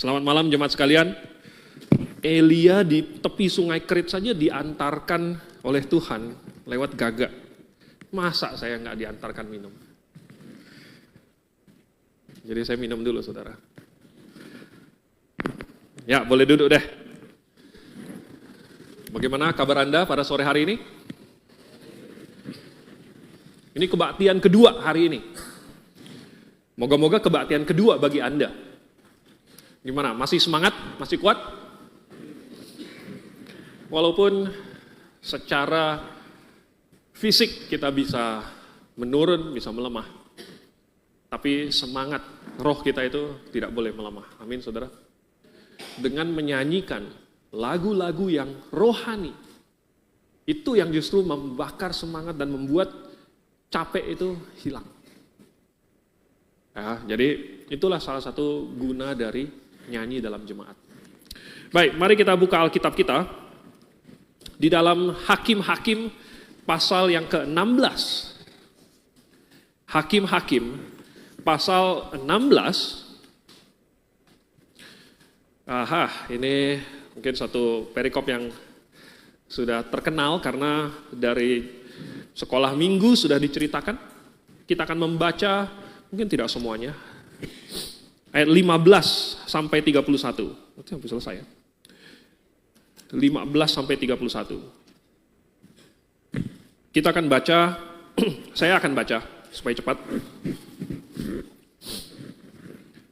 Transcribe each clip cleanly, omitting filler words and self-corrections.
Selamat malam jemaat sekalian. Elia di tepi sungai Kerit saja diantarkan oleh Tuhan lewat gagak. Masa saya nggak diantarkan minum? Jadi saya minum dulu saudara. Ya boleh duduk deh. Bagaimana kabar Anda pada sore hari ini? Ini kebaktian kedua hari ini. Moga-moga kebaktian kedua bagi Anda. Gimana? Masih semangat? Masih kuat? Walaupun secara fisik kita bisa menurun, bisa melemah. Tapi semangat roh kita itu tidak boleh melemah. Amin saudara. Dengan menyanyikan lagu-lagu yang rohani. Itu yang justru membakar semangat dan membuat capek itu hilang. Ya, jadi itulah salah satu guna dari nyanyi dalam jemaat. Baik, mari kita buka Alkitab kita. Di dalam Hakim-Hakim pasal yang ke-16. Hakim-Hakim pasal 16. Ini mungkin satu perikop yang sudah terkenal karena dari sekolah minggu sudah diceritakan. Kita akan membaca, mungkin tidak semuanya, ayat 15 sampai 31. Itu hampir selesai ya. 15 sampai 31. Kita akan baca, saya akan baca supaya cepat.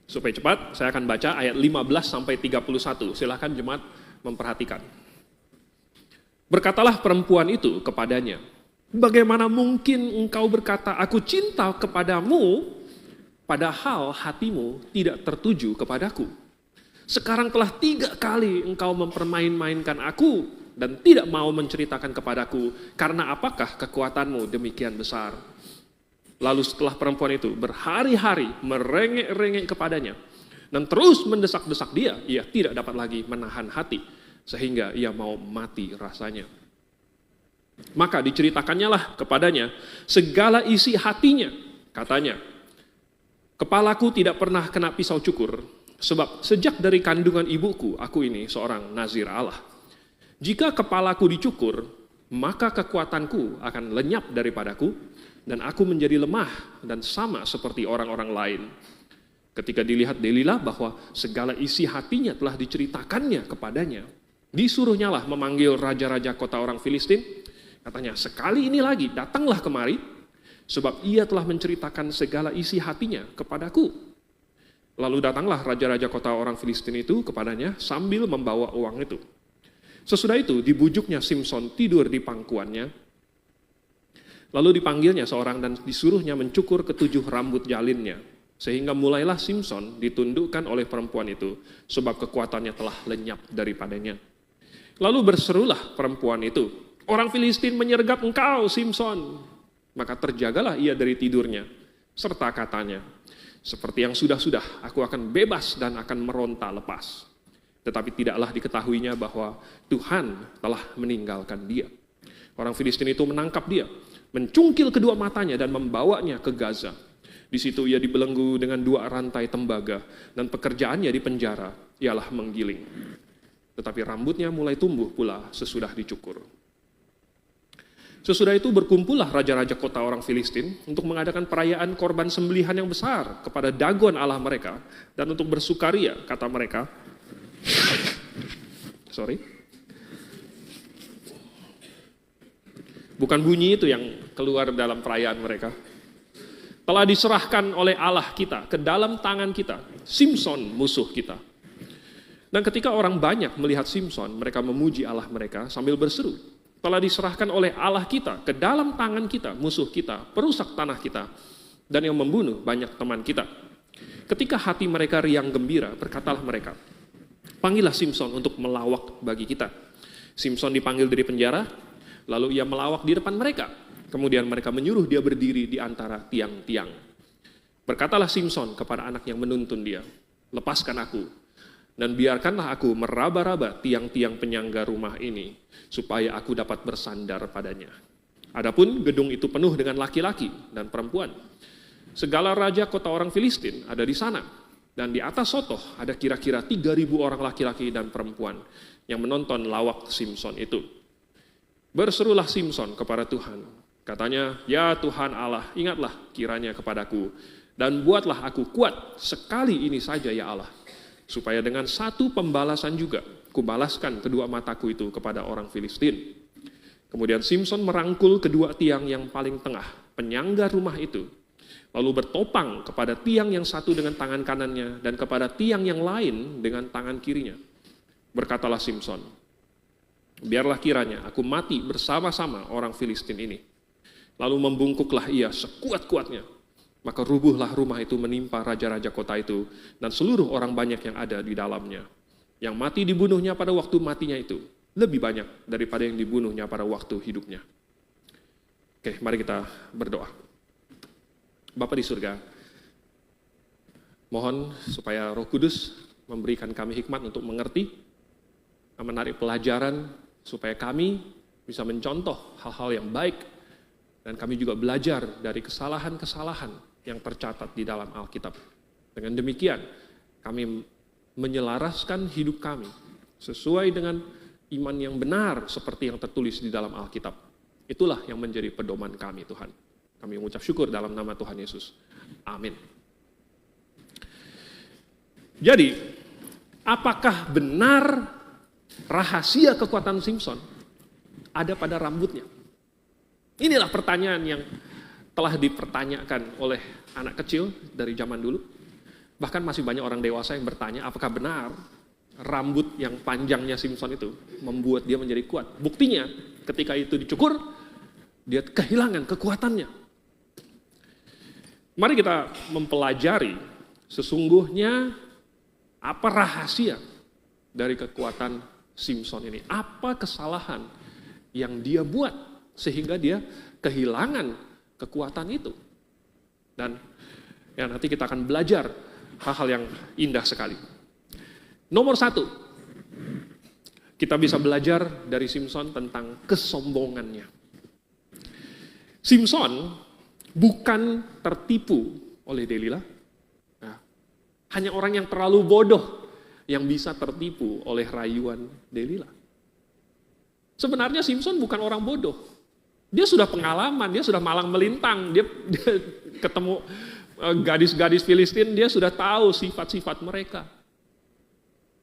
Supaya cepat, saya akan baca ayat 15 sampai 31. Silakan jemaat memperhatikan. Berkatalah perempuan itu kepadanya, bagaimana mungkin engkau berkata, aku cinta kepadamu, padahal hatimu tidak tertuju kepadaku. Sekarang telah 3 kali engkau mempermain-mainkan aku dan tidak mau menceritakan kepadaku. Karena apakah kekuatanmu demikian besar? Lalu setelah perempuan itu berhari-hari merengek-rengek kepadanya dan terus mendesak-desak dia, ia tidak dapat lagi menahan hati sehingga ia mau mati rasanya. Maka diceritakannya lah kepadanya segala isi hatinya. Katanya, kepalaku tidak pernah kena pisau cukur, sebab sejak dari kandungan ibuku, aku ini seorang nazir Allah. Jika kepalaku dicukur, maka kekuatanku akan lenyap daripadaku, dan aku menjadi lemah dan sama seperti orang-orang lain. Ketika dilihat Delila bahwa segala isi hatinya telah diceritakannya kepadanya, disuruhnya lah memanggil raja-raja kota orang Filistin. Katanya, sekali ini lagi datanglah kemari, sebab ia telah menceritakan segala isi hatinya kepadaku. Lalu datanglah raja-raja kota orang Filistin itu kepadanya sambil membawa uang itu. Sesudah itu dibujuknya Simson tidur di pangkuannya. Lalu dipanggilnya seorang dan disuruhnya mencukur ke7 rambut jalinnya. Sehingga mulailah Simson ditundukkan oleh perempuan itu, sebab kekuatannya telah lenyap daripadanya. Lalu berserulah perempuan itu, orang Filistin menyergap engkau Simson. Maka terjagalah ia dari tidurnya, serta katanya, seperti yang sudah-sudah, aku akan bebas dan akan meronta lepas. Tetapi tidaklah diketahuinya bahwa Tuhan telah meninggalkan dia. Orang Filistin itu menangkap dia, mencungkil kedua matanya dan membawanya ke Gaza. Di situ ia dibelenggu dengan 2 rantai tembaga dan pekerjaannya di penjara ialah menggiling. Tetapi rambutnya mulai tumbuh pula sesudah dicukur. Sesudah itu berkumpullah raja-raja kota orang Filistin untuk mengadakan perayaan korban sembelihan yang besar kepada Dagon Allah mereka dan untuk bersukaria, kata mereka. Bukan bunyi itu yang keluar dalam perayaan mereka. Telah diserahkan oleh Allah kita ke dalam tangan kita, Simson musuh kita. Dan ketika orang banyak melihat Simson, mereka memuji Allah mereka sambil berseru, telah diserahkan oleh Allah kita ke dalam tangan kita, musuh kita, perusak tanah kita, dan yang membunuh banyak teman kita. Ketika hati mereka riang gembira, berkatalah mereka, panggillah Simson untuk melawak bagi kita. Simson dipanggil dari penjara, lalu ia melawak di depan mereka. Kemudian mereka menyuruh dia berdiri di antara tiang-tiang. Berkatalah Simson kepada anak yang menuntun dia, lepaskan aku, dan biarkanlah aku meraba-raba tiang-tiang penyangga rumah ini, supaya aku dapat bersandar padanya. Adapun gedung itu penuh dengan laki-laki dan perempuan. Segala raja kota orang Filistin ada di sana. Dan di atas sotoh ada kira-kira 3.000 orang laki-laki dan perempuan yang menonton lawak Simson itu. Berserulah Simson kepada Tuhan. Katanya, "Ya Tuhan Allah, ingatlah kiranya kepadaku, dan buatlah aku kuat sekali ini saja ya Allah, supaya dengan satu pembalasan juga kubalaskan kedua mataku itu kepada orang Filistin." Kemudian Simson merangkul kedua tiang yang paling tengah, penyangga rumah itu, lalu bertopang kepada tiang yang satu dengan tangan kanannya dan kepada tiang yang lain dengan tangan kirinya. Berkatalah Simson, "Biarlah kiranya aku mati bersama-sama orang Filistin ini." Lalu membungkuklah ia sekuat-kuatnya. Maka rubuhlah rumah itu menimpa raja-raja kota itu dan seluruh orang banyak yang ada di dalamnya. Yang mati dibunuhnya pada waktu matinya itu lebih banyak daripada yang dibunuhnya pada waktu hidupnya. Oke, mari kita berdoa. Bapa di surga, mohon supaya Roh Kudus memberikan kami hikmat untuk mengerti, menarik pelajaran, supaya kami bisa mencontoh hal-hal yang baik, dan kami juga belajar dari kesalahan-kesalahan yang tercatat di dalam Alkitab. Dengan demikian, kami menyelaraskan hidup kami sesuai dengan iman yang benar seperti yang tertulis di dalam Alkitab. Itulah yang menjadi pedoman kami, Tuhan. Kami mengucap syukur dalam nama Tuhan Yesus. Amin. Jadi, apakah benar rahasia kekuatan Simson ada pada rambutnya? Inilah pertanyaan yang telah dipertanyakan oleh anak kecil dari zaman dulu. Bahkan masih banyak orang dewasa yang bertanya, apakah benar rambut yang panjangnya Simson itu membuat dia menjadi kuat? Buktinya, ketika itu dicukur, dia kehilangan kekuatannya. Mari kita mempelajari sesungguhnya apa rahasia dari kekuatan Simson ini. Apa kesalahan yang dia buat sehingga dia kehilangan kekuatan itu. Dan ya, nanti kita akan belajar hal-hal yang indah sekali. Nomor 1, kita bisa belajar dari Simson tentang kesombongannya. Simson bukan tertipu oleh Delila. Nah, hanya orang yang terlalu bodoh yang bisa tertipu oleh rayuan Delila. Sebenarnya Simson bukan orang bodoh. Dia sudah pengalaman, dia sudah malang melintang, dia ketemu gadis-gadis Filistin, dia sudah tahu sifat-sifat mereka.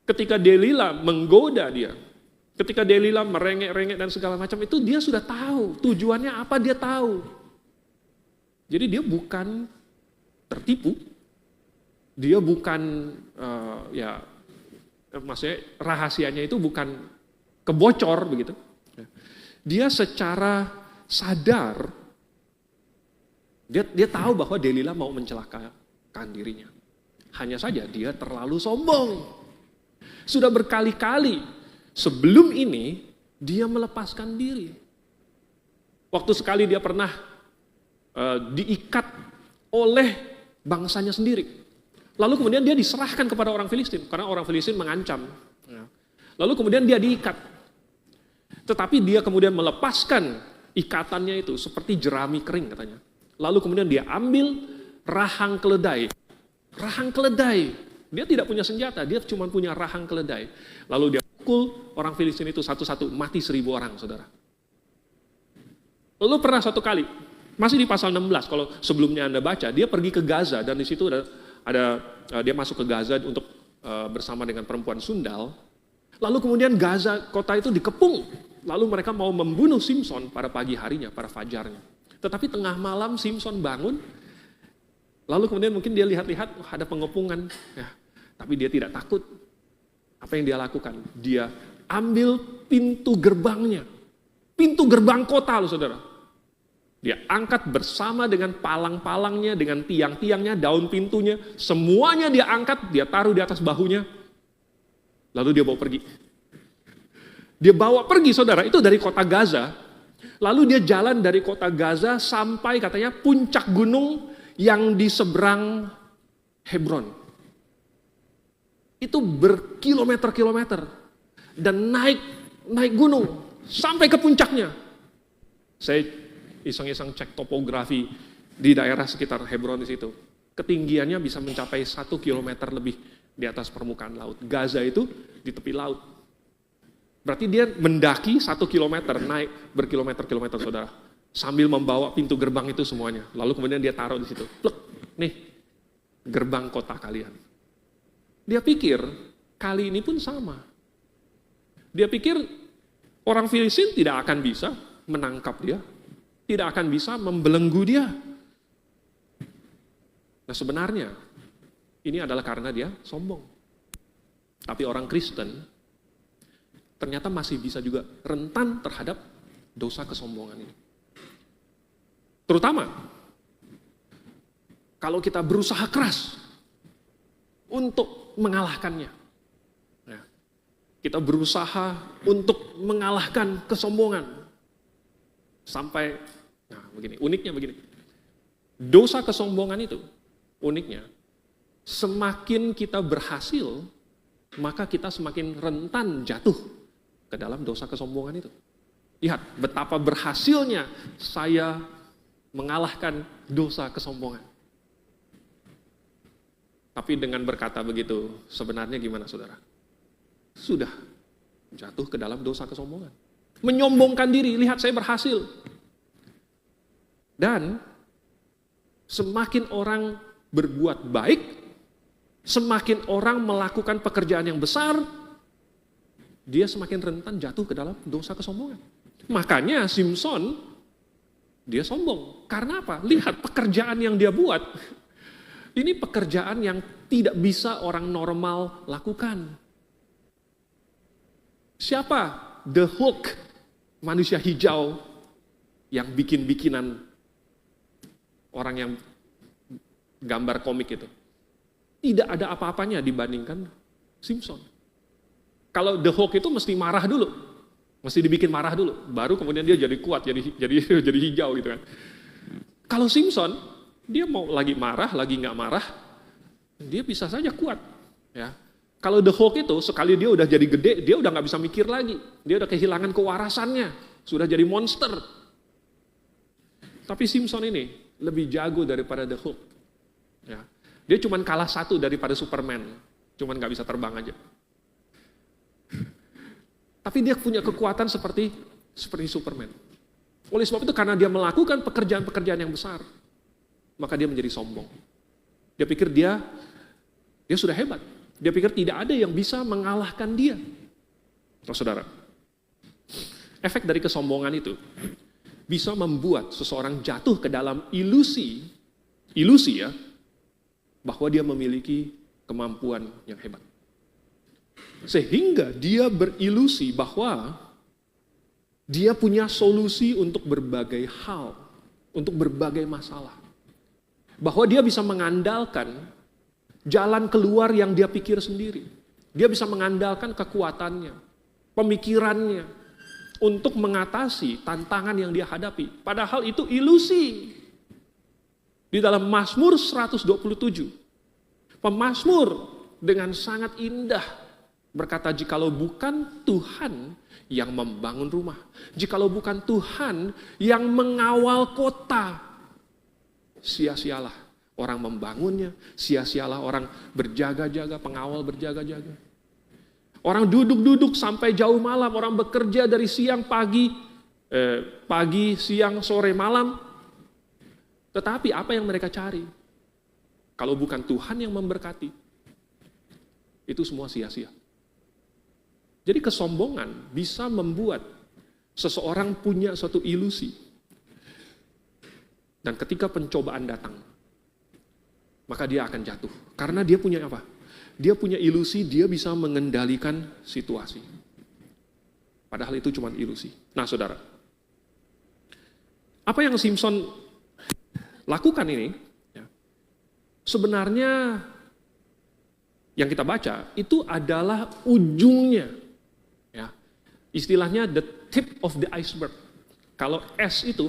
Ketika Delila menggoda dia, ketika Delila merengek-rengek dan segala macam, itu dia sudah tahu tujuannya apa, dia tahu. Jadi dia bukan tertipu, dia bukan maksudnya rahasianya itu bukan kebocor begitu. Dia secara sadar, dia tahu bahwa Delila mau mencelakakan dirinya. Hanya saja dia terlalu sombong. Sudah berkali-kali sebelum ini dia melepaskan diri. Waktu sekali dia pernah diikat oleh bangsanya sendiri. Lalu kemudian dia diserahkan kepada orang Filistin karena orang Filistin mengancam. Lalu kemudian dia diikat. Tetapi dia kemudian melepaskan ikatannya itu seperti jerami kering katanya. Lalu kemudian dia ambil rahang keledai. Rahang keledai. Dia tidak punya senjata, dia cuma punya rahang keledai. Lalu dia pukul orang Filistin itu satu-satu, mati 1.000 orang, saudara. Lalu pernah satu kali, masih di pasal 16, kalau sebelumnya Anda baca, dia pergi ke Gaza dan di situ ada dia masuk ke Gaza untuk bersama dengan perempuan sundal. Lalu kemudian Gaza, kota itu dikepung. Lalu mereka mau membunuh Simson pada pagi harinya, pada fajarnya. Tetapi tengah malam Simson bangun, lalu kemudian mungkin dia lihat-lihat ada pengepungan. Ya, tapi dia tidak takut. Apa yang dia lakukan? Dia ambil pintu gerbangnya. Pintu gerbang kota loh saudara. Dia angkat bersama dengan palang-palangnya, dengan tiang-tiangnya, daun pintunya. Semuanya dia angkat, dia taruh di atas bahunya. Lalu dia bawa pergi. Dia bawa pergi saudara, itu dari kota Gaza. Lalu dia jalan dari kota Gaza sampai katanya puncak gunung yang di seberang Hebron. Itu berkilometer-kilometer. Dan naik gunung sampai ke puncaknya. Saya iseng-iseng cek topografi di daerah sekitar Hebron di situ. ketinggiannya bisa mencapai 1 kilometer lebih di atas permukaan laut. Gaza itu di tepi laut. Berarti dia mendaki 1 kilometer, naik berkilometer-kilometer, saudara. Sambil membawa pintu gerbang itu semuanya. Lalu kemudian dia taruh di situ. Plek, nih, gerbang kota kalian. Dia pikir, kali ini pun sama. Dia pikir, orang Filistin tidak akan bisa menangkap dia. Tidak akan bisa membelenggu dia. Nah sebenarnya, ini adalah karena dia sombong. Tapi orang Kristen, ternyata masih bisa juga rentan terhadap dosa kesombongan ini. Terutama, kalau kita berusaha keras untuk mengalahkannya. Ya, kita berusaha untuk mengalahkan kesombongan. Sampai, nah begini, uniknya begini. Dosa kesombongan itu, uniknya, semakin kita berhasil, maka kita semakin rentan jatuh ke dalam dosa kesombongan itu. Lihat betapa berhasilnya saya mengalahkan dosa kesombongan. Tapi dengan berkata begitu, sebenarnya gimana saudara? Sudah jatuh ke dalam dosa kesombongan. Menyombongkan diri, lihat saya berhasil. Dan semakin orang berbuat baik, semakin orang melakukan pekerjaan yang besar, dia semakin rentan jatuh ke dalam dosa kesombongan. Makanya Simson, dia sombong. Karena apa? Lihat pekerjaan yang dia buat. Ini pekerjaan yang tidak bisa orang normal lakukan. Siapa? The Hulk, manusia hijau yang bikin-bikinan orang yang gambar komik itu. Tidak ada apa-apanya dibandingkan Simpson. Kalau The Hulk itu mesti marah dulu. Mesti dibikin marah dulu. Baru kemudian dia jadi kuat, jadi hijau gitu kan. Kalau Simpson, dia mau lagi marah, lagi nggak marah, dia bisa saja kuat. Ya. Kalau The Hulk itu, sekali dia udah jadi gede, dia udah nggak bisa mikir lagi. Dia udah kehilangan kewarasannya. Sudah jadi monster. Tapi Simpson ini lebih jago daripada The Hulk. Ya. Dia cuma kalah satu daripada Superman, cuma nggak bisa terbang aja. Tapi dia punya kekuatan seperti Superman. Oleh sebab itu karena dia melakukan pekerjaan-pekerjaan yang besar, maka dia menjadi sombong. Dia pikir dia sudah hebat. Dia pikir tidak ada yang bisa mengalahkan dia. Oh, saudara, efek dari kesombongan itu bisa membuat seseorang jatuh ke dalam ilusi ya, bahwa dia memiliki kemampuan yang hebat. Sehingga dia berilusi bahwa dia punya solusi untuk berbagai hal, untuk berbagai masalah. Bahwa dia bisa mengandalkan jalan keluar yang dia pikir sendiri. Dia bisa mengandalkan kekuatannya, pemikirannya, untuk mengatasi tantangan yang dia hadapi. Padahal itu ilusi. Di dalam Mazmur 127, pemazmur dengan sangat indah berkata, jikalau bukan Tuhan yang membangun rumah, jikalau bukan Tuhan yang mengawal kota, sia-sialah orang membangunnya, sia-sialah orang berjaga-jaga, pengawal berjaga-jaga. Orang duduk-duduk sampai jauh malam, orang bekerja dari siang, pagi, siang, sore, malam. Tetapi apa yang mereka cari? Kalau bukan Tuhan yang memberkati, itu semua sia-sia. Jadi kesombongan bisa membuat seseorang punya suatu ilusi. Dan ketika pencobaan datang, maka dia akan jatuh. Karena dia punya apa? Dia punya ilusi, dia bisa mengendalikan situasi. Padahal itu cuma ilusi. Nah saudara, apa yang Simpson lakukan ini, sebenarnya yang kita baca itu adalah ujungnya. Ya, istilahnya the tip of the iceberg. Kalau es itu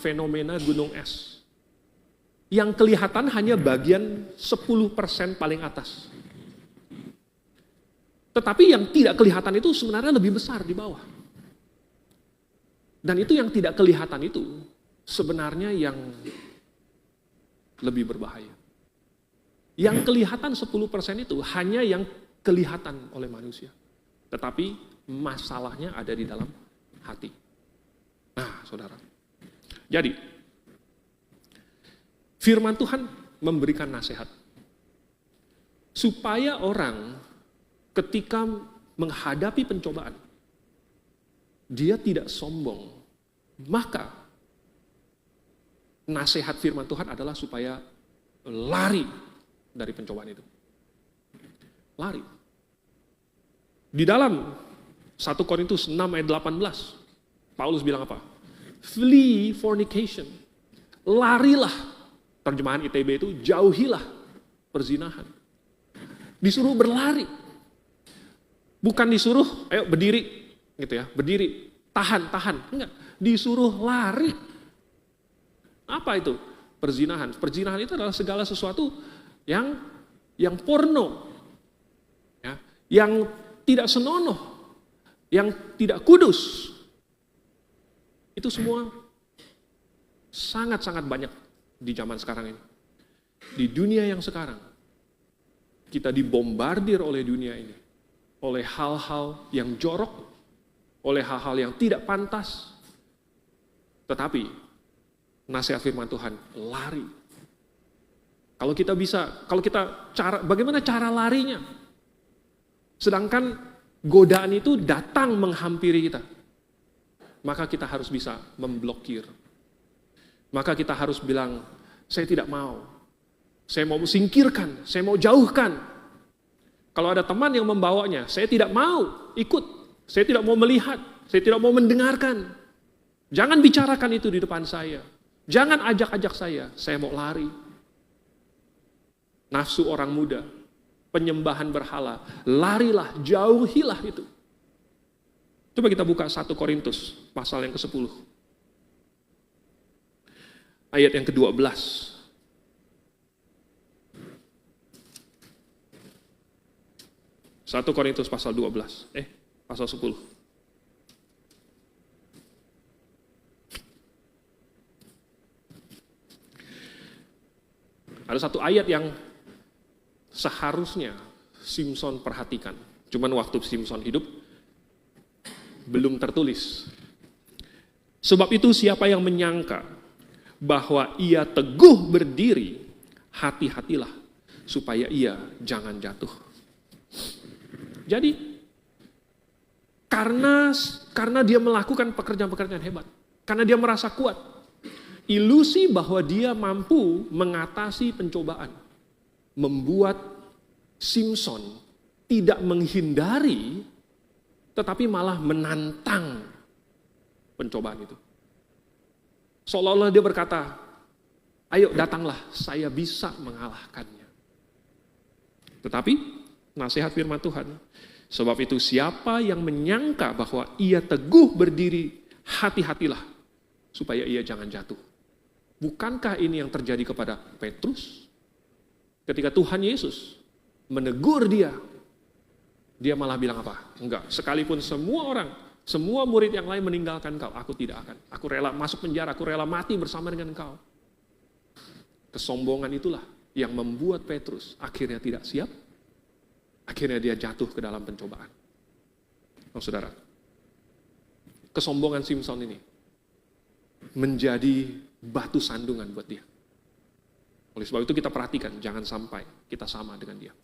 fenomena gunung es. Yang kelihatan hanya bagian 10% paling atas. Tetapi yang tidak kelihatan itu sebenarnya lebih besar di bawah. Dan itu yang tidak kelihatan itu sebenarnya yang lebih berbahaya. Yang kelihatan 10% itu hanya yang kelihatan oleh manusia. Tetapi masalahnya ada di dalam hati. Nah, saudara. Jadi, firman Tuhan memberikan nasihat. Supaya orang ketika menghadapi pencobaan, dia tidak sombong. Maka, nasihat firman Tuhan adalah supaya lari dari pencobaan itu. Lari. Di dalam 1 Korintus 6 ayat 18, Paulus bilang apa? Flee fornication. Larilah. Terjemahan ITB itu, jauhilah perzinahan. Disuruh berlari. Bukan disuruh, ayo berdiri, gitu ya, berdiri, tahan. Enggak, disuruh lari. Apa itu? Perzinahan. Perzinahan itu adalah segala sesuatu yang porno, ya, yang tidak senonoh, yang tidak kudus. Itu semua sangat-sangat banyak di zaman sekarang ini. Di dunia yang sekarang, kita dibombardir oleh dunia ini, oleh hal-hal yang jorok, oleh hal-hal yang tidak pantas. Tetapi, nasihat firman Tuhan, lari. Bagaimana cara larinya? Sedangkan godaan itu datang menghampiri kita. Maka kita harus bisa memblokir. Maka kita harus bilang, saya tidak mau. Saya mau singkirkan, saya mau jauhkan. Kalau ada teman yang membawanya, saya tidak mau ikut. Saya tidak mau melihat, saya tidak mau mendengarkan. Jangan bicarakan itu di depan saya. Jangan ajak-ajak saya mau lari. Nafsu orang muda, penyembahan berhala, larilah, jauhilah itu. Coba kita buka 1 Korintus, pasal yang ke-10. Ayat yang ke-12. 1 Korintus pasal 12. Pasal 10. Ada satu ayat yang seharusnya Simson perhatikan. Cuman waktu Simson hidup, belum tertulis. Sebab itu siapa yang menyangka bahwa ia teguh berdiri, hati-hatilah supaya ia jangan jatuh. Jadi, karena dia melakukan pekerjaan-pekerjaan hebat, karena dia merasa kuat, ilusi bahwa dia mampu mengatasi pencobaan, membuat Simson tidak menghindari, tetapi malah menantang pencobaan itu. Seolah-olah dia berkata, ayo datanglah, saya bisa mengalahkannya. Tetapi, nasihat firman Tuhan, sebab itu siapa yang menyangka bahwa ia teguh berdiri, hati-hatilah, supaya ia jangan jatuh. Bukankah ini yang terjadi kepada Petrus? Ketika Tuhan Yesus menegur dia malah bilang apa? Enggak, sekalipun semua murid yang lain meninggalkan kau, aku tidak akan. Aku rela masuk penjara, aku rela mati bersama dengan kau. Kesombongan itulah yang membuat Petrus akhirnya tidak siap. Akhirnya dia jatuh ke dalam pencobaan. Oh saudara, kesombongan Simson ini menjadi batu sandungan buat dia. Oleh sebab itu kita perhatikan, jangan sampai kita sama dengan dia.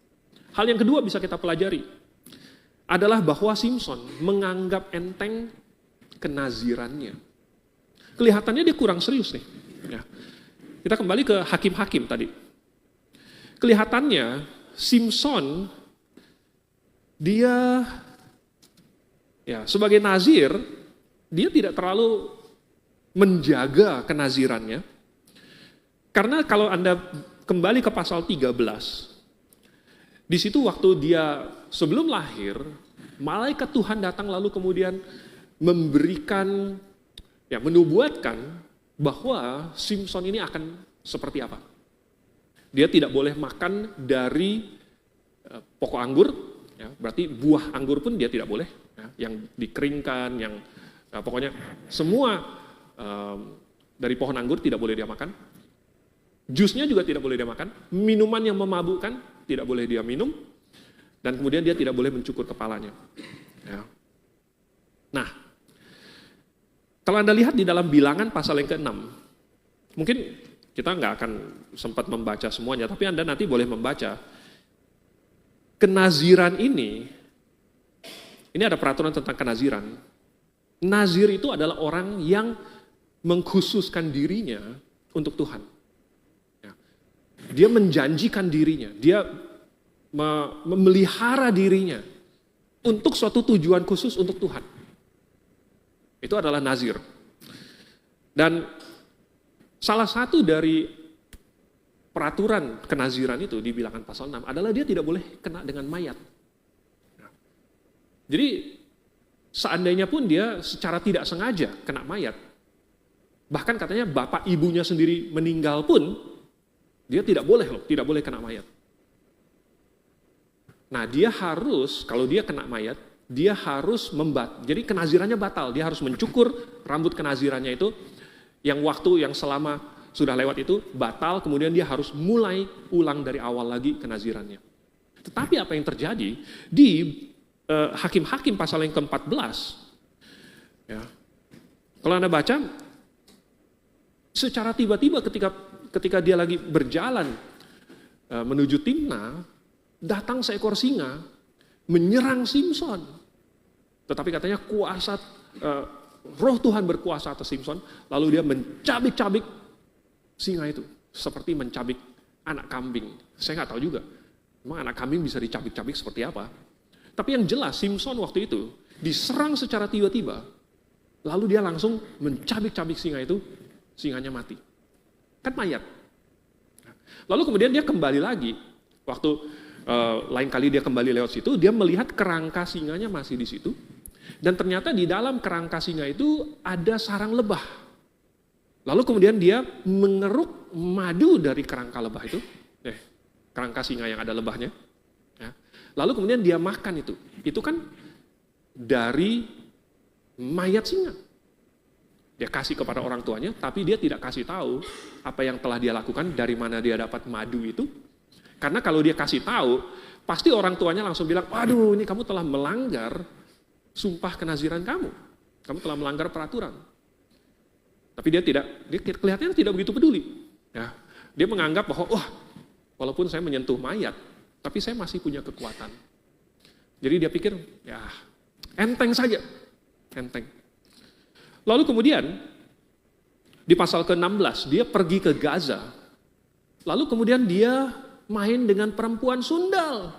Hal yang kedua bisa kita pelajari adalah bahwa Simson menganggap enteng kenazirannya. Kelihatannya dia kurang serius nih. Ya. Kita kembali ke hakim-hakim tadi. Kelihatannya Simson dia sebagai nazir, dia tidak terlalu menjaga kenazirannya. Karena kalau Anda kembali ke pasal 13, di situ waktu dia sebelum lahir, malaikat Tuhan datang lalu kemudian memberikan, menubuatkan bahwa Simson ini akan seperti apa. Dia tidak boleh makan dari pokok anggur, berarti buah anggur pun dia tidak boleh, yang dikeringkan, yang pokoknya semua dari pohon anggur tidak boleh dia makan. Jusnya juga tidak boleh dia makan, minuman yang memabukkan tidak boleh dia minum, dan kemudian dia tidak boleh mencukur kepalanya. Ya. Nah, kalau Anda lihat di dalam Bilangan pasal yang ke-6, mungkin kita nggak akan sempat membaca semuanya, tapi Anda nanti boleh membaca. Kenaziran ini ada peraturan tentang kenaziran. Nazir itu adalah orang yang mengkhususkan dirinya untuk Tuhan. Ya. Dia menjanjikan dirinya, dia memelihara dirinya untuk suatu tujuan khusus untuk Tuhan. Itu adalah nazir. Dan salah satu dari peraturan kenaziran itu di Bilangan pasal 6 adalah dia tidak boleh kena dengan mayat. Jadi seandainya pun dia secara tidak sengaja kena mayat, bahkan katanya bapak ibunya sendiri meninggal pun, dia tidak boleh kena mayat. Nah, dia harus, kalau dia kena mayat, dia harus jadi kenazirannya batal, dia harus mencukur rambut kenazirannya itu, yang waktu yang selama sudah lewat itu batal, kemudian dia harus mulai ulang dari awal lagi kenazirannya. Tetapi apa yang terjadi di Hakim-Hakim pasal yang ke-14, ya, kalau Anda baca, secara tiba-tiba ketika dia lagi berjalan menuju Timna, datang seekor singa menyerang Simson. Tetapi katanya roh Tuhan berkuasa atas Simson, lalu dia mencabik-cabik singa itu, seperti mencabik anak kambing. Saya nggak tahu juga, memang anak kambing bisa dicabik-cabik seperti apa. Tapi yang jelas, Simson waktu itu diserang secara tiba-tiba, lalu dia langsung mencabik-cabik singa itu, singanya mati. Kan mayat. Lalu kemudian dia kembali lagi, waktu lain kali dia kembali lewat situ, dia melihat kerangka singanya masih di situ, dan ternyata di dalam kerangka singa itu ada sarang lebah. Lalu kemudian dia mengeruk madu dari kerangka lebah itu, kerangka singa yang ada lebahnya. Ya. Lalu kemudian dia makan itu. Itu kan dari mayat singa. Dia kasih kepada orang tuanya, tapi dia tidak kasih tahu apa yang telah dia lakukan, dari mana dia dapat madu itu. Karena kalau dia kasih tahu, pasti orang tuanya langsung bilang, waduh ini kamu telah melanggar sumpah kenaziran kamu. Kamu telah melanggar peraturan. Tapi dia kelihatannya tidak begitu peduli. Ya, dia menganggap bahwa, walaupun saya menyentuh mayat, tapi saya masih punya kekuatan. Jadi dia pikir, ya enteng saja. Enteng. Lalu kemudian, di pasal ke-16, dia pergi ke Gaza. Lalu kemudian dia main dengan perempuan sundal.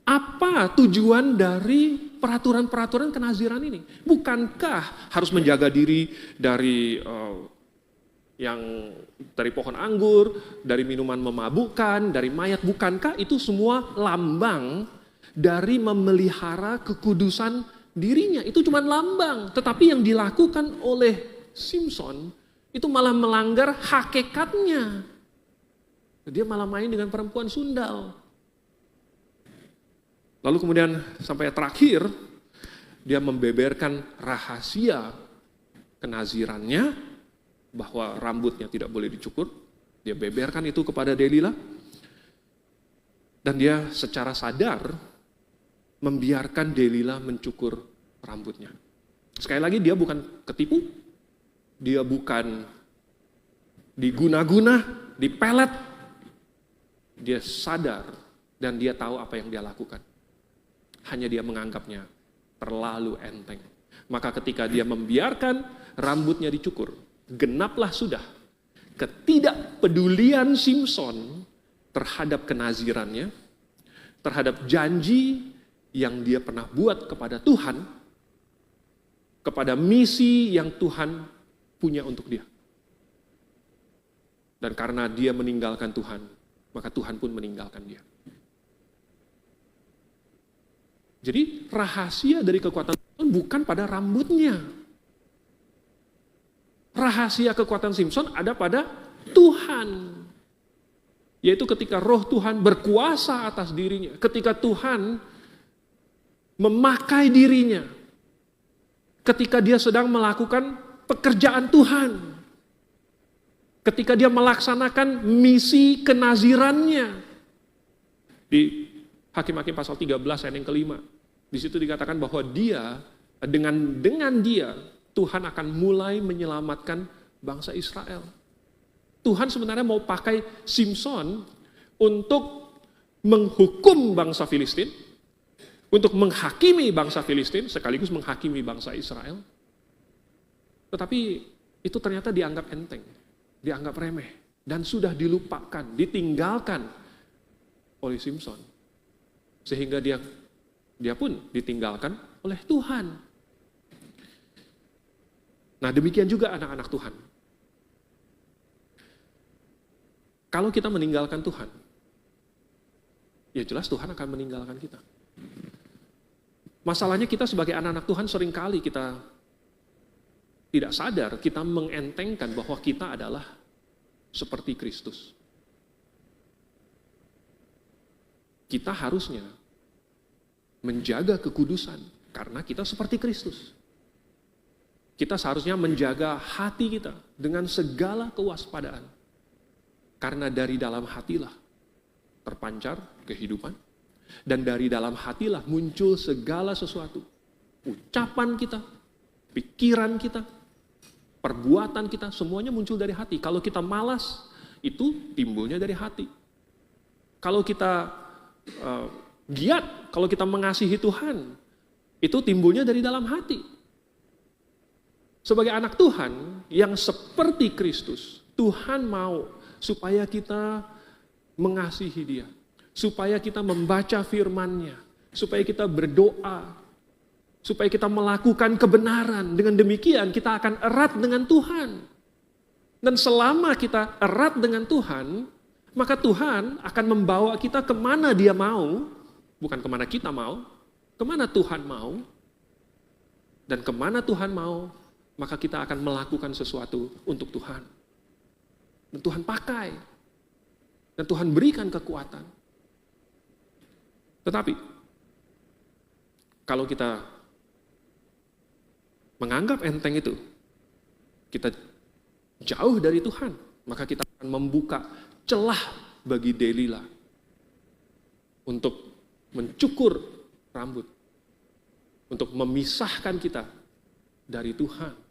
Apa tujuan dari peraturan-peraturan kenaziran ini? Bukankah harus menjaga diri dari dari pohon anggur, dari minuman memabukkan, dari mayat? Bukankah itu semua lambang dari memelihara kekudusan dirinya? Itu cuma lambang. Tetapi yang dilakukan oleh Simson itu malah melanggar hakikatnya. Dia malah main dengan perempuan sundal. Lalu kemudian sampai terakhir, dia membeberkan rahasia kenazirannya, bahwa rambutnya tidak boleh dicukur. Dia beberkan itu kepada Delila. Dan dia secara sadar membiarkan Delila mencukur rambutnya. Sekali lagi, dia bukan ketipu, dia bukan diguna-guna, dipelet. Dia sadar dan dia tahu apa yang dia lakukan. Hanya dia menganggapnya terlalu enteng. Maka ketika dia membiarkan rambutnya dicukur, genaplah sudah ketidakpedulian Simson terhadap kenazirannya, terhadap janji yang dia pernah buat kepada Tuhan, kepada misi yang Tuhan punya untuk dia. Dan karena dia meninggalkan Tuhan, maka Tuhan pun meninggalkan dia. Jadi rahasia dari kekuatan Simson bukan pada rambutnya. Rahasia kekuatan Simson ada pada Tuhan. Yaitu ketika roh Tuhan berkuasa atas dirinya. Ketika Tuhan memakai dirinya. Ketika dia sedang melakukan pekerjaan Tuhan. ketika dia melaksanakan misi kenazirannya. Di Hakim-Hakim pasal 13 ayat yang kelima, di situ dikatakan bahwa dia, dengan dia, Tuhan akan mulai menyelamatkan bangsa Israel. Tuhan sebenarnya mau pakai Simson untuk menghukum bangsa Filistin, untuk menghakimi bangsa Filistin, sekaligus menghakimi bangsa Israel. Tetapi itu ternyata dianggap enteng, dianggap remeh, dan sudah dilupakan, ditinggalkan oleh Simson. Sehingga dia pun ditinggalkan oleh Tuhan. Nah, demikian juga anak-anak Tuhan. Kalau kita meninggalkan Tuhan, ya jelas Tuhan akan meninggalkan kita. Masalahnya kita sebagai anak-anak Tuhan seringkali kita tidak sadar, kita mengentengkan bahwa kita adalah seperti Kristus. Kita harusnya menjaga kekudusan karena kita seperti Kristus. Kita seharusnya menjaga hati kita dengan segala kewaspadaan. Karena dari dalam hatilah terpancar kehidupan. Dan dari dalam hatilah muncul segala sesuatu. Ucapan kita, pikiran kita, perbuatan kita, semuanya muncul dari hati. Kalau kita malas, itu timbulnya dari hati. Kalau kita giat, kalau kita mengasihi Tuhan, itu timbulnya dari dalam hati. Sebagai anak Tuhan yang seperti Kristus, Tuhan mau supaya kita mengasihi Dia, supaya kita membaca firman-Nya, supaya kita berdoa, supaya kita melakukan kebenaran. Dengan demikian kita akan erat dengan Tuhan. Dan selama kita erat dengan Tuhan, maka Tuhan akan membawa kita kemana Dia mau, bukan kemana kita mau, kemana Tuhan mau. Dan kemana Tuhan mau, maka kita akan melakukan sesuatu untuk Tuhan. Dan Tuhan pakai. Dan Tuhan berikan kekuatan. Tetapi, kalau kita menganggap enteng itu, kita jauh dari Tuhan, maka kita akan membuka celah bagi Delila untuk mencukur rambut, untuk memisahkan kita dari Tuhan.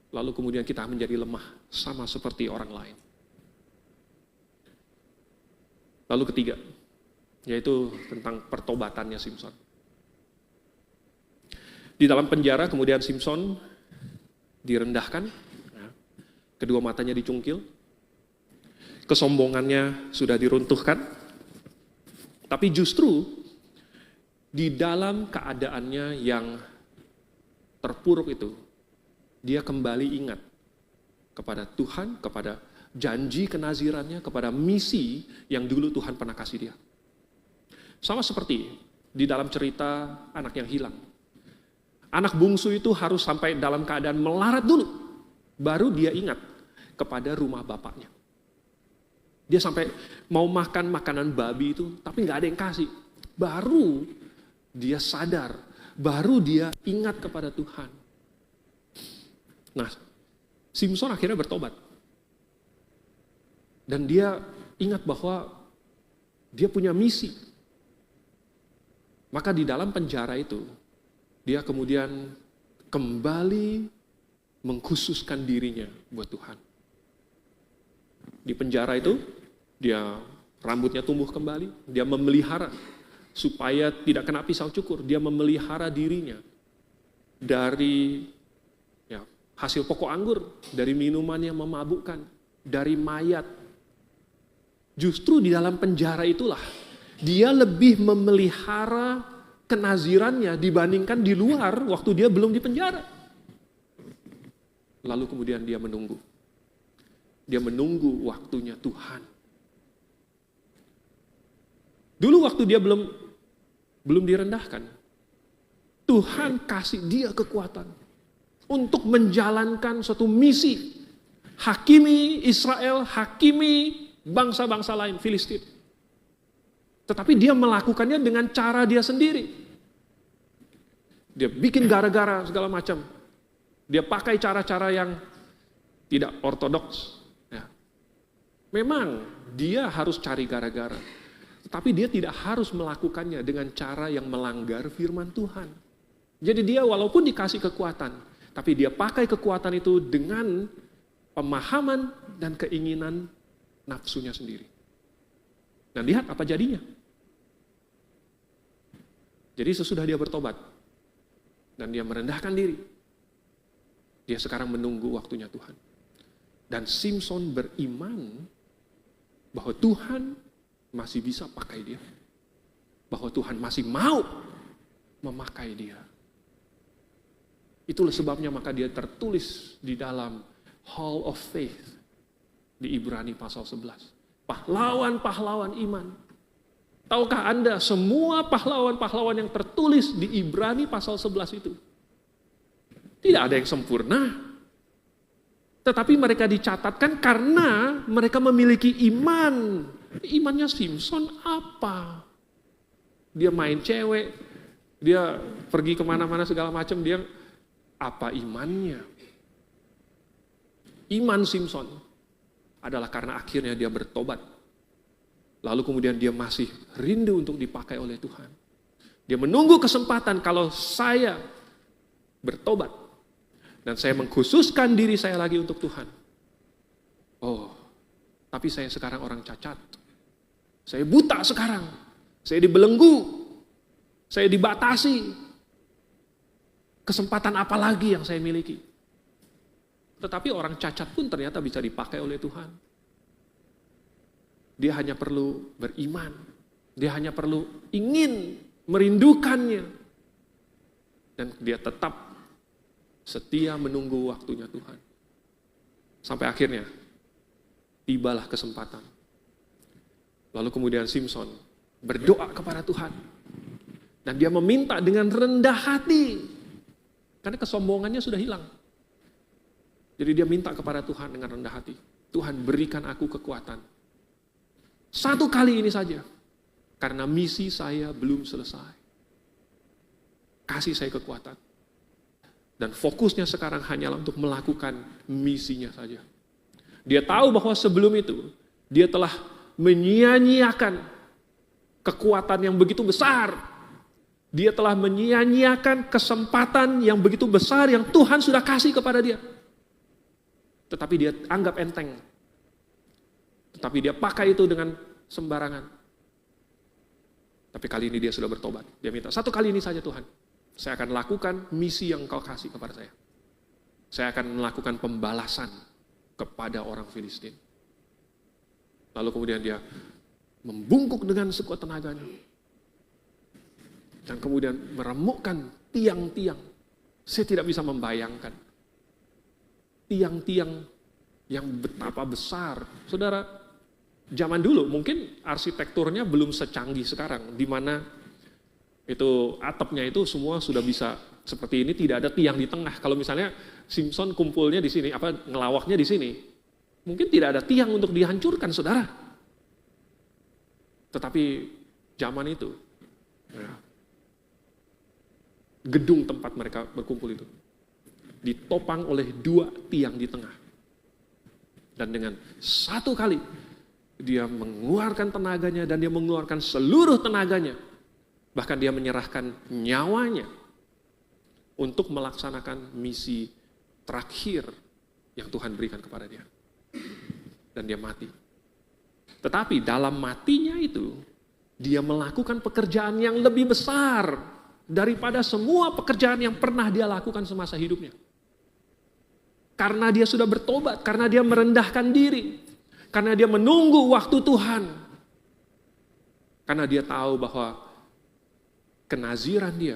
Lalu kemudian kita menjadi lemah, sama seperti orang lain. Lalu ketiga, yaitu tentang pertobatannya Simson. Di dalam penjara kemudian Simson direndahkan, kedua matanya dicungkil, kesombongannya sudah diruntuhkan, tapi justru di dalam keadaannya yang terpuruk itu, dia kembali ingat kepada Tuhan, kepada janji kenazirannya, kepada misi yang dulu Tuhan pernah kasih dia. Sama seperti di dalam cerita anak yang hilang. Anak bungsu itu harus sampai dalam keadaan melarat dulu, baru dia ingat kepada rumah bapaknya. Dia sampai mau makan makanan babi itu, tapi nggak ada yang kasih. Baru dia sadar, baru dia ingat kepada Tuhan. Nah, Simson akhirnya bertobat. Dan dia ingat bahwa dia punya misi. Maka di dalam penjara itu, dia kemudian kembali mengkhususkan dirinya buat Tuhan. Di penjara itu, dia rambutnya tumbuh kembali, dia memelihara supaya tidak kena pisau cukur, dia memelihara dirinya dari hasil pokok anggur, dari minuman yang memabukkan, dari mayat. Justru di dalam penjara itulah, dia lebih memelihara kenazirannya dibandingkan di luar waktu dia belum di penjara. Lalu kemudian dia menunggu. Dia menunggu waktunya Tuhan. Dulu waktu dia belum direndahkan, Tuhan kasih dia kekuatan untuk menjalankan suatu misi. Hakimi Israel, hakimi bangsa-bangsa lain, Filistin. Tetapi dia melakukannya dengan cara dia sendiri. Dia bikin gara-gara segala macam. Dia pakai cara-cara yang tidak ortodoks. Ya. Memang dia harus cari gara-gara, tapi dia tidak harus melakukannya dengan cara yang melanggar firman Tuhan. Jadi dia walaupun dikasih kekuatan, tapi dia pakai kekuatan itu dengan pemahaman dan keinginan nafsunya sendiri. Dan lihat apa jadinya. Jadi sesudah dia bertobat dan dia merendahkan diri, dia sekarang menunggu waktunya Tuhan. Dan Simson beriman bahwa Tuhan masih bisa pakai dia. Bahwa Tuhan masih mau memakai dia. Itulah sebabnya maka dia tertulis di dalam Hall of Faith di Ibrani pasal 11. Pahlawan-pahlawan iman. Tahukah Anda semua pahlawan-pahlawan yang tertulis di Ibrani pasal 11 itu? Tidak ada yang sempurna. Tetapi mereka dicatatkan karena mereka memiliki iman. Imannya Simson apa? Dia main cewek, dia pergi kemana-mana segala macam, dia apa imannya? Iman Simson adalah karena akhirnya dia bertobat. Lalu kemudian dia masih rindu untuk dipakai oleh Tuhan. Dia menunggu kesempatan kalau saya bertobat. Dan saya mengkhususkan diri saya lagi untuk Tuhan. Oh, tapi saya sekarang orang cacat. Saya buta sekarang. Saya dibelenggu. Saya dibatasi. Kesempatan apa lagi yang saya miliki? Tetapi orang cacat pun ternyata bisa dipakai oleh Tuhan. Dia hanya perlu beriman. Dia hanya perlu ingin merindukannya. Dan dia tetap setia menunggu waktunya Tuhan. Sampai akhirnya tibalah kesempatan. Lalu kemudian Simson berdoa kepada Tuhan. Dan dia meminta dengan rendah hati. Karena kesombongannya sudah hilang. Jadi dia minta kepada Tuhan dengan rendah hati. Tuhan berikan aku kekuatan. Satu kali ini saja. Karena misi saya belum selesai. Kasih saya kekuatan. Dan fokusnya sekarang hanyalah untuk melakukan misinya saja. Dia tahu bahwa sebelum itu, dia telah menyia-nyiakan kekuatan yang begitu besar. Dia telah menyia-nyiakan kesempatan yang begitu besar yang Tuhan sudah kasih kepada dia. Tetapi dia anggap enteng. Tetapi dia pakai itu dengan sembarangan. Tapi kali ini dia sudah bertobat. Dia minta, satu kali ini saja Tuhan. Saya akan lakukan misi yang Kau kasih kepada saya. Saya akan melakukan pembalasan kepada orang Filistin. Lalu kemudian dia membungkuk dengan sekuat tenaganya. Dan kemudian meremukkan tiang-tiang. Saya tidak bisa membayangkan. Tiang-tiang yang betapa besar. Saudara, zaman dulu mungkin arsitekturnya belum secanggih sekarang, di mana itu atapnya itu semua sudah bisa seperti ini, tidak ada tiang di tengah. Kalau misalnya Simpson kumpulnya di sini, ngelawaknya di sini, mungkin tidak ada tiang untuk dihancurkan, saudara. Tetapi zaman itu, ya, gedung tempat mereka berkumpul itu ditopang oleh 2 tiang di tengah. Dan dengan satu kali dia mengeluarkan tenaganya dan dia mengeluarkan seluruh tenaganya. Bahkan dia menyerahkan nyawanya untuk melaksanakan misi terakhir yang Tuhan berikan kepada dia. Dan dia mati. Tetapi dalam matinya itu, dia melakukan pekerjaan yang lebih besar daripada semua pekerjaan yang pernah dia lakukan semasa hidupnya. Karena dia sudah bertobat, karena dia merendahkan diri, karena dia menunggu waktu Tuhan. Karena dia tahu bahwa kenaziran dia,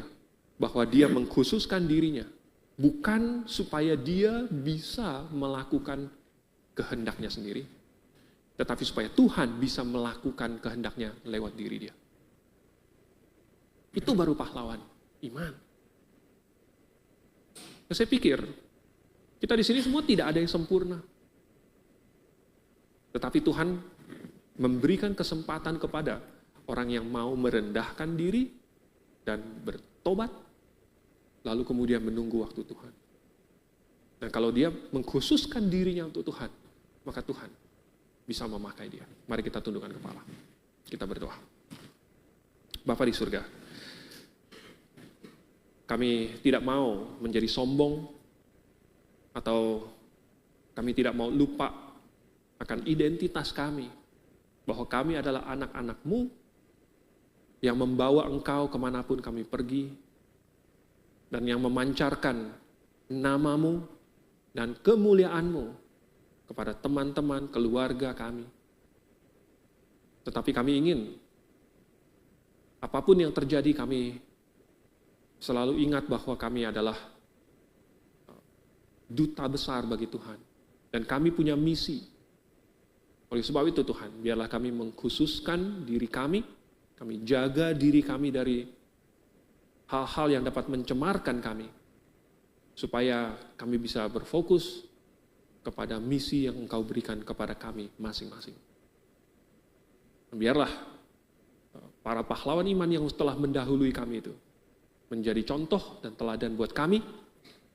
bahwa dia mengkhususkan dirinya, bukan supaya dia bisa melakukan kehendaknya sendiri, tetapi supaya Tuhan bisa melakukan kehendaknya lewat diri dia. Itu baru pahlawan iman. Nah, saya pikir kita di sini semua tidak ada yang sempurna. Tetapi Tuhan memberikan kesempatan kepada orang yang mau merendahkan diri dan bertobat, lalu kemudian menunggu waktu Tuhan. Dan kalau dia mengkhususkan dirinya untuk Tuhan, maka Tuhan bisa memakai dia. Mari kita tundukkan kepala. Kita berdoa. Bapa di surga, kami tidak mau menjadi sombong atau kami tidak mau lupa akan identitas kami, bahwa kami adalah anak-anak-Mu yang membawa Engkau kemanapun kami pergi, dan yang memancarkan nama-Mu dan kemuliaan-Mu kepada teman-teman, keluarga kami. Tetapi kami ingin, apapun yang terjadi, kami selalu ingat bahwa kami adalah duta besar bagi Tuhan. Dan kami punya misi. Oleh sebab itu Tuhan, biarlah kami mengkhususkan diri kami jaga diri kami dari hal-hal yang dapat mencemarkan kami, supaya kami bisa berfokus kepada misi yang Engkau berikan kepada kami masing-masing. Biarlah para pahlawan iman yang telah mendahului kami itu menjadi contoh dan teladan buat kami,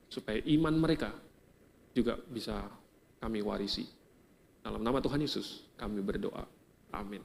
supaya iman mereka juga bisa kami warisi. Dalam nama Tuhan Yesus kami berdoa. Amin.